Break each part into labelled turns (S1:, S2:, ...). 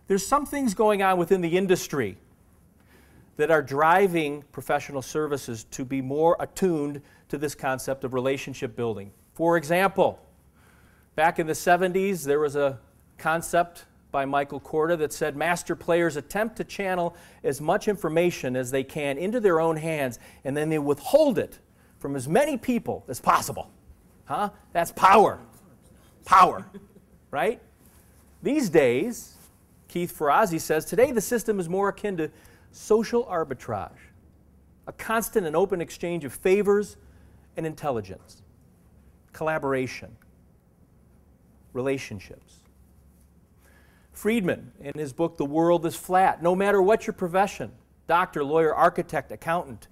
S1: There's some things going on within the industry that are driving professional services to be more attuned to this concept of relationship building. For example, back in the 70s, there was a concept by Michael Korda that said master players attempt to channel as much information as they can into their own hands, and then they withhold it from as many people as possible. Huh? That's power. Power, right? These days, Keith Ferrazzi says, today the system is more akin to social arbitrage, a constant and open exchange of favors and intelligence, collaboration, relationships. Friedman, in his book, The World is Flat, no matter what your profession, doctor, lawyer, architect, accountant,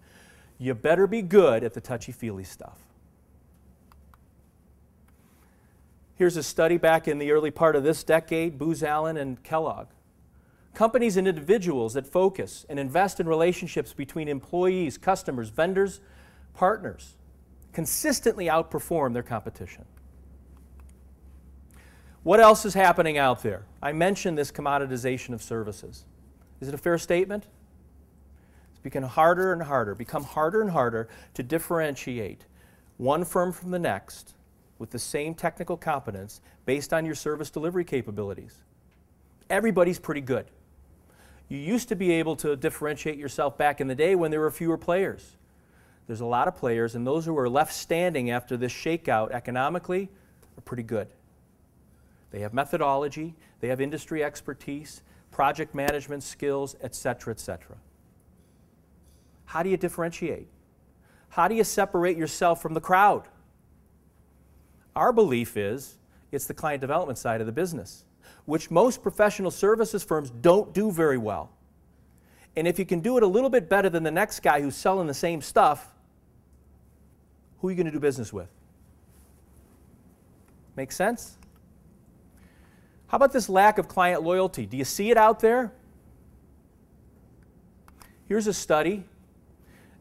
S1: you better be good at the touchy-feely stuff. Here's a study back in the early part of this decade, Booz Allen and Kellogg. Companies and individuals that focus and invest in relationships between employees, customers, vendors, partners consistently outperform their competition. What else is happening out there? I mentioned this commoditization of services. Is it a fair statement? It's become harder and harder to differentiate one firm from the next with the same technical competence based on your service delivery capabilities. Everybody's pretty good. You used to be able to differentiate yourself back in the day when there were fewer players. There's a lot of players, and those who are left standing after this shakeout economically are pretty good. They have methodology, they have industry expertise, project management skills, etc., etc. How do you differentiate? How do you separate yourself from the crowd? Our belief is it's the client development side of the business, which most professional services firms don't do very well. And if you can do it a little bit better than the next guy who's selling the same stuff, who are you going to do business with? Make sense? How about this lack of client loyalty? Do you see it out there? Here's a study.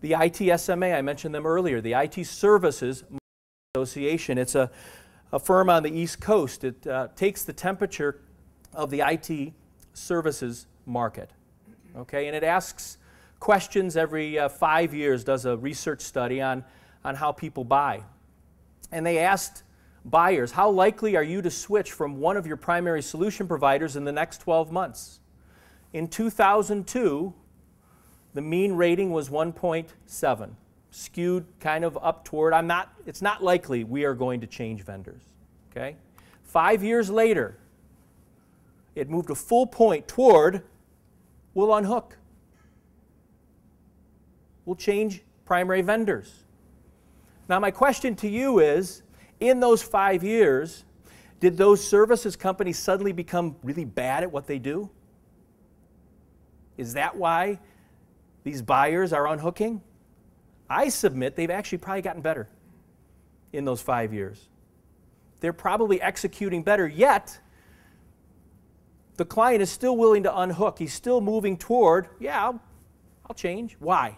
S1: The ITSMA, I mentioned them earlier, the IT Services Association. It's a firm on the East Coast. It takes the temperature of the IT services market. Okay, and it asks questions every 5 years, does a research study on how people buy. And they asked buyers, how likely are you to switch from one of your primary solution providers in the next 12 months? In 2002, the mean rating was 1.7, skewed kind of up toward, it's not likely we are going to change vendors. Okay? 5 years later, it moved a full point toward, we'll unhook. We'll change primary vendors. Now my question to you is, in those 5 years, did those services companies suddenly become really bad at what they do? Is that why these buyers are unhooking? I submit they've actually probably gotten better in those 5 years. They're probably executing better, yet the client is still willing to unhook. He's still moving toward, yeah, I'll change. Why?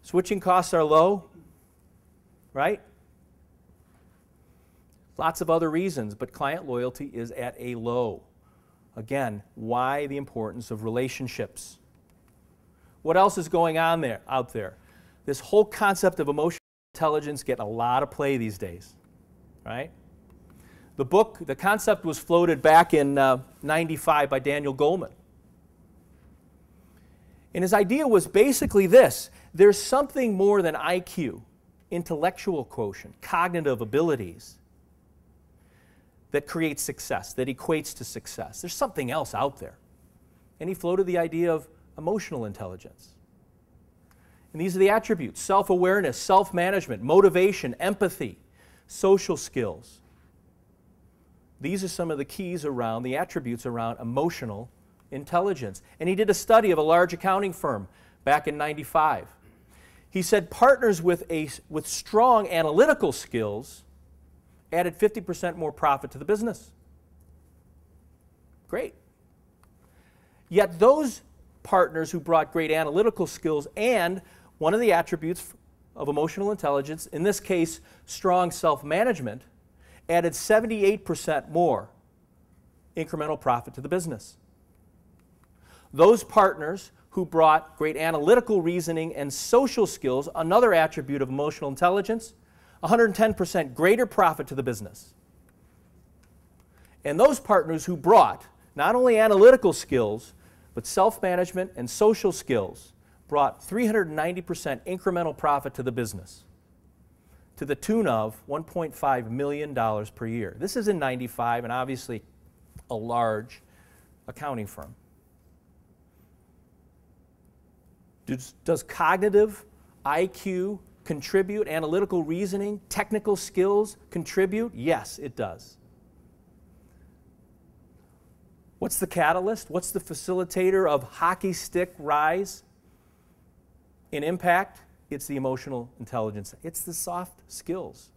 S1: Switching costs are low, right? Lots of other reasons, but client loyalty is at a low. Again, why the importance of relationships? What else is going on out there? This whole concept of emotional intelligence gets a lot of play these days, right? The concept was floated back in 95 by Daniel Goleman. And his idea was basically this: there's something more than IQ, intellectual quotient, cognitive abilities, that creates success, that equates to success. There's something else out there. And he floated the idea of emotional intelligence. And these are the attributes: self-awareness, self-management, motivation, empathy, social skills. These are some of the keys around, the attributes around emotional intelligence. And he did a study of a large accounting firm back in 95. He said partners with strong analytical skills added 50% more profit to the business. Great. Yet those partners who brought great analytical skills and one of the attributes of emotional intelligence, in this case strong self-management, added 78% more incremental profit to the business. Those partners who brought great analytical reasoning and social skills, another attribute of emotional intelligence, 110% greater profit to the business. And those partners who brought not only analytical skills, but self-management and social skills, brought 390% incremental profit to the business, to the tune of $1.5 million per year. This is in 95 and obviously a large accounting firm. Does cognitive IQ contribute? Analytical reasoning, technical skills contribute? Yes, it does. What's the catalyst? What's the facilitator of hockey stick rise in impact? It's the emotional intelligence. It's the soft skills.